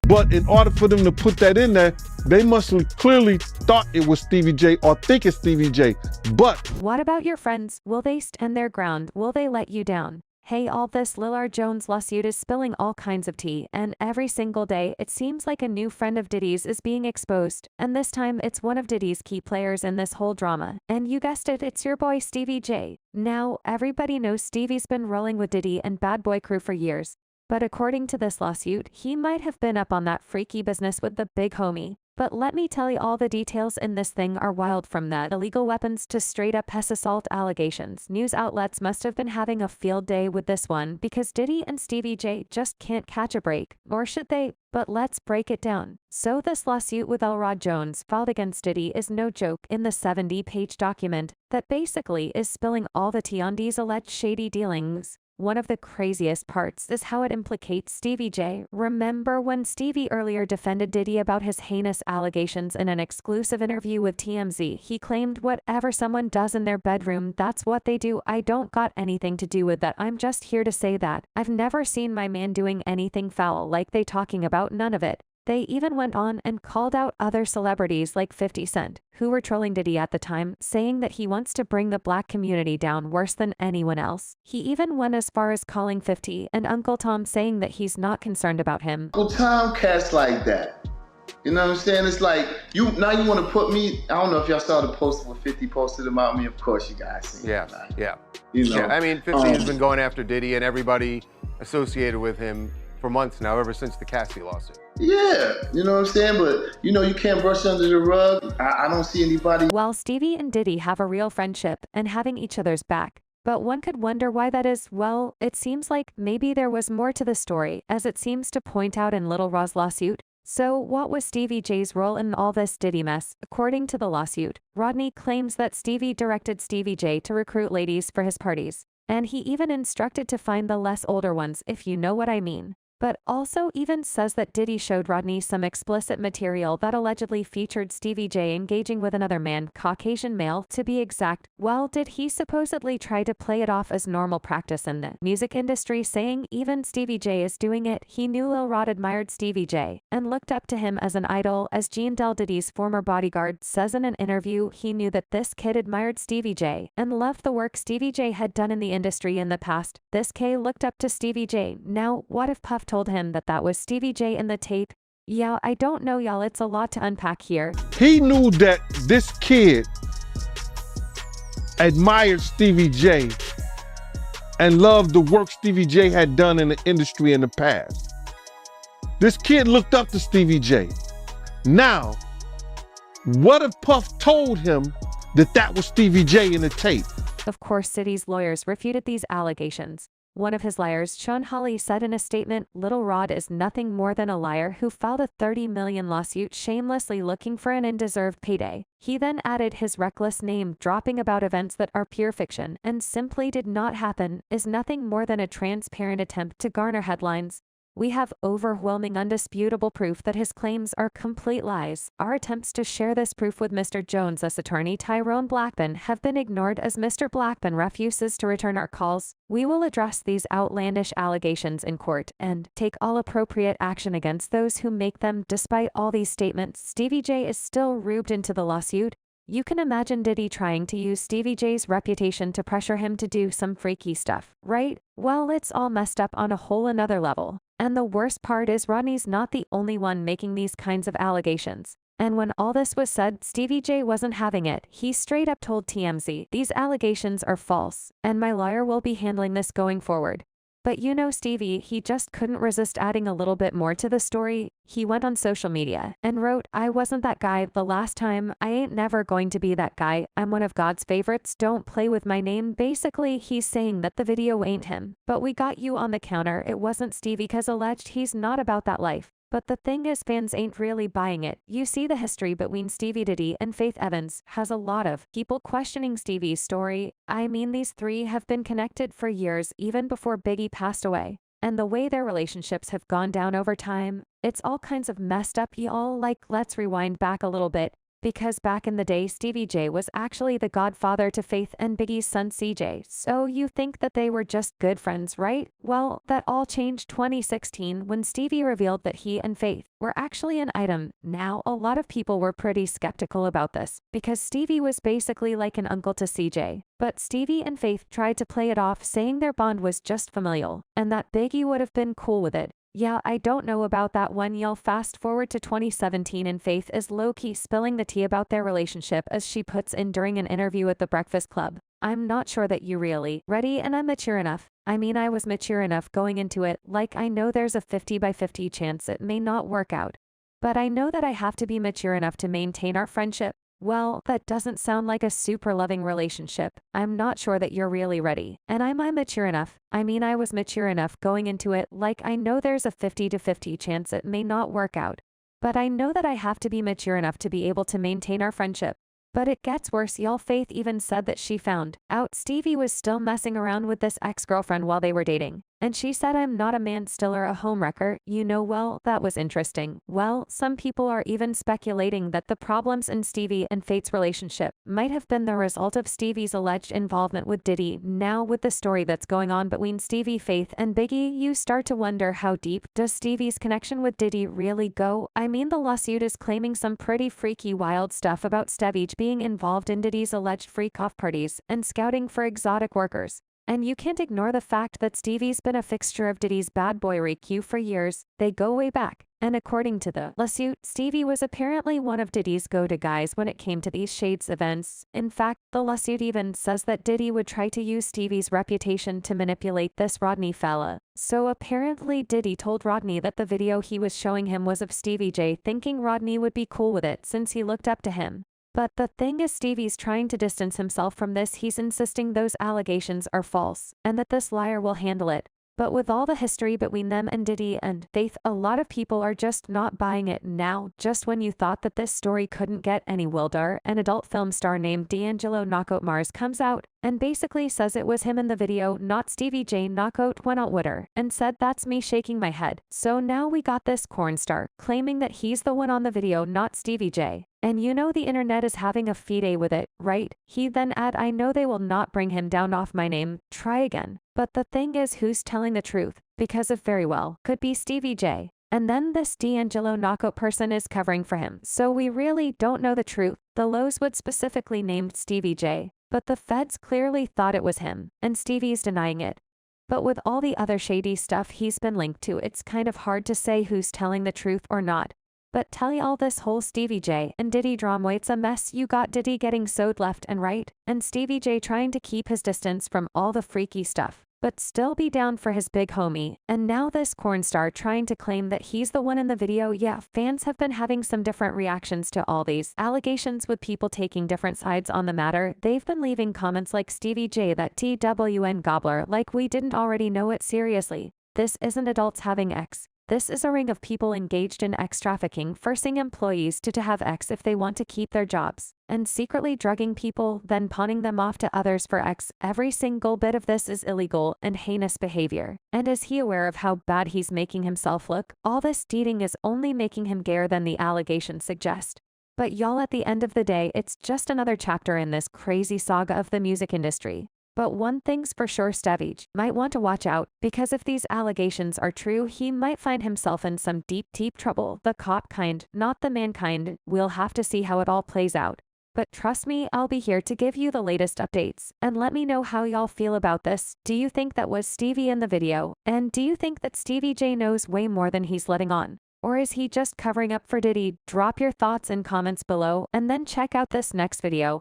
But in order for them to put that in there, they must have clearly thought it was Stevie J or think it's Stevie J. But what about your friends? Will they stand their ground? Will they let you down? Hey, all this Lil R. Jones lawsuit is spilling all kinds of tea, and every single day it seems like a new friend of Diddy's is being exposed, and this time it's one of Diddy's key players in this whole drama. And you guessed it, it's your boy Stevie J. Now, everybody knows Stevie's been rolling with Diddy and Bad Boy Crew for years, but according to this lawsuit, he might have been up on that freaky business with the big homie. But let me tell you, all the details in this thing are wild, from the illegal weapons to straight up pest assault allegations. News outlets must have been having a field day with this one, because Diddy and Stevie J just can't catch a break, or should they? But let's break it down. So this lawsuit with Lil R. Jones filed against Diddy is no joke. In the 70-page document that basically is spilling all the tea on Diddy's alleged shady dealings. One of the craziest parts is how it implicates Stevie J. Remember when Stevie earlier defended Diddy about his heinous allegations in an exclusive interview with TMZ? He claimed whatever someone does in their bedroom, that's what they do. I don't got anything to do with that. I'm just here to say that I've never seen my man doing anything foul like they talking about, none of it. They even went on and called out other celebrities like 50 Cent, who were trolling Diddy at the time, saying that he wants to bring the black community down worse than anyone else. He even went as far as calling 50 and Uncle Tom, saying that he's not concerned about him. Uncle Tom cats like that. You know what I'm saying? It's like, now you want to put me, I don't know if y'all saw the post where 50 posted about me. Of course you guys seen it. Yeah. You know, Yeah, I mean, 50 has been going after Diddy and everybody associated with him for months now, ever since the Cassie lawsuit. Yeah, you know what I'm saying? But, you know, you can't brush under the rug. I don't see anybody. While Stevie and Diddy have a real friendship and having each other's back, but one could wonder why that is. Well, it seems like maybe there was more to the story, as it seems to point out in Lil R's lawsuit. So what was Stevie J's role in all this Diddy mess? According to the lawsuit, Rodney claims that Stevie directed Stevie J to recruit ladies for his parties, and he even instructed to find the less older ones, if you know what I mean. But also even says that Diddy showed Rodney some explicit material that allegedly featured Stevie J engaging with another man, Caucasian male to be exact. Well, did he supposedly try to play it off as normal practice in the music industry, saying even Stevie J is doing it? He knew Lil Rod admired Stevie J and looked up to him as an idol. As Gene Del Diddy's former bodyguard says in an interview, he knew that this kid admired Stevie J and loved the work Stevie J had done in the industry in the past. This K looked up to Stevie J. Now, what if Puff told him that that was Stevie J in the tape? Yeah, I don't know, y'all. It's a lot to unpack here. he knew that this kid admired Stevie J and loved the work Stevie J had done in the industry in the past. This kid looked up to Stevie J. Now, what if Puff told him that that was Stevie J in the tape? Of course, Diddy's lawyers refuted these allegations. One of his liars, Sean Hawley, said in a statement, Lil Rod is nothing more than a liar who filed a $30 million lawsuit shamelessly looking for an undeserved payday. He then added his reckless name dropping about events that are pure fiction and simply did not happen, is nothing more than a transparent attempt to garner headlines. We have overwhelming undisputable proof that his claims are complete lies. Our attempts to share this proof with Mr. Jones's attorney Tyrone Blackburn have been ignored as Mr. Blackburn refuses to return our calls. We will address these outlandish allegations in court and take all appropriate action against those who make them. Despite all these statements, Stevie J is still roped into the lawsuit. You can imagine Diddy trying to use Stevie J's reputation to pressure him to do some freaky stuff, right? Well, it's all messed up on a whole another level. And the worst part is Rodney's not the only one making these kinds of allegations. And when all this was said, Stevie J wasn't having it. He straight up told TMZ, "These allegations are false, and my lawyer will be handling this going forward." But you know Stevie, he just couldn't resist adding a little bit more to the story. He went on social media and wrote, "I wasn't that guy the last time. I ain't never going to be that guy. I'm one of God's favorites. Don't play with my name." Basically, he's saying that the video ain't him. But we got you on the counter. It wasn't Stevie, cause alleged he's not about that life. But the thing is, fans ain't really buying it. You see, the history between Stevie Diddy and Faith Evans has a lot of people questioning Stevie's story. I mean, these three have been connected for years, even before Biggie passed away. And the way their relationships have gone down over time, it's all kinds of messed up, y'all. Like, let's rewind back a little bit. Because back in the day Stevie J was actually the godfather to Faith and Biggie's son CJ, so you think that they were just good friends, right? Well, that all changed 2016 when Stevie revealed that he and Faith were actually an item. Now, a lot of people were pretty skeptical about this, because Stevie was basically like an uncle to CJ. But Stevie and Faith tried to play it off, saying their bond was just familial, and that Biggie would have been cool with it. Yeah, I don't know about that one. Y'all fast forward to 2017 and Faith is low-key spilling the tea about their relationship, as she puts in during an interview at the Breakfast Club. I'm not sure that you really ready and I'm mature enough. I mean, I was mature enough going into it, like I know there's a 50/50 chance it may not work out. But I know that I have to be mature enough to maintain our friendship. Well, that doesn't sound like a super loving relationship. I'm not sure that you're really ready. And I'm mature enough. I mean, I was mature enough going into it, like I know there's a 50/50 chance it may not work out. But I know that I have to be mature enough to be able to maintain our friendship. But it gets worse, y'all. Faith even said that she found out Stevie was still messing around with this ex-girlfriend while they were dating. And she said, "I'm not a man stiller, a homewrecker." You know, well, that was interesting. Well, some people are even speculating that the problems in Stevie and Faith's relationship might have been the result of Stevie's alleged involvement with Diddy. Now, with the story that's going on between Stevie, Faith, and Biggie, you start to wonder, how deep does Stevie's connection with Diddy really go? I mean, the lawsuit is claiming some pretty freaky, wild stuff about Stevie being involved in Diddy's alleged Freak0ff parties and scouting for exotic workers. And you can't ignore the fact that Stevie's been a fixture of Diddy's bad boy Freak0ff for years. They go way back. And according to the lawsuit, Stevie was apparently one of Diddy's go-to guys when it came to these shades events. In fact, the lawsuit even says that Diddy would try to use Stevie's reputation to manipulate this Rodney fella. So apparently Diddy told Rodney that the video he was showing him was of Stevie J, thinking Rodney would be cool with it since he looked up to him. But the thing is, Stevie's trying to distance himself from this. He's insisting those allegations are false, and that this liar will handle it. But with all the history between them and Diddy and Faith, a lot of people are just not buying it now. Just when you thought that this story couldn't get any wilder, an adult film star named D'Angelo Knockout Mars comes out and basically says it was him in the video, not Stevie J. Knockout went on Twitter and said, "That's me," shaking my head. So now we got this corn star claiming that he's the one on the video, not Stevie J. And you know the internet is having a field day with it, right? He then add, "I know they will not bring him down off my name. Try again." But the thing is, who's telling the truth? Because it very well could be Stevie J. And then this D'Angelo Knockout person is covering for him. So we really don't know the truth. The Lowe's specifically named Stevie J, but the feds clearly thought it was him, and Stevie's denying it. But with all the other shady stuff he's been linked to, it's kind of hard to say who's telling the truth or not. But tell y'all, this whole Stevie J and Diddy drama, it's a mess. You got Diddy getting sued left and right, and Stevie J trying to keep his distance from all the freaky stuff, but still be down for his big homie. And now this corn star trying to claim that he's the one in the video. Yeah, fans have been having some different reactions to all these allegations, with people taking different sides on the matter. They've been leaving comments like, "Stevie J, that TWN gobbler, like we didn't already know it. Seriously, this isn't adults having X. This is a ring of people engaged in X trafficking, forcing employees to have X if they want to keep their jobs, and secretly drugging people, then pawning them off to others for X. Every single bit of this is illegal and heinous behavior." And is he aware of how bad he's making himself look? All this dating is only making him gayer than the allegations suggest. But y'all, at the end of the day, it's just another chapter in this crazy saga of the music industry. But one thing's for sure, Stevie might want to watch out, because if these allegations are true, he might find himself in some deep, deep trouble. The cop kind, not the mankind. We'll have to see how it all plays out. But trust me, I'll be here to give you the latest updates. And let me know how y'all feel about this. Do you think that was Stevie in the video? And do you think that Stevie J knows way more than he's letting on? Or is he just covering up for Diddy? Drop your thoughts in comments below, and then check out this next video.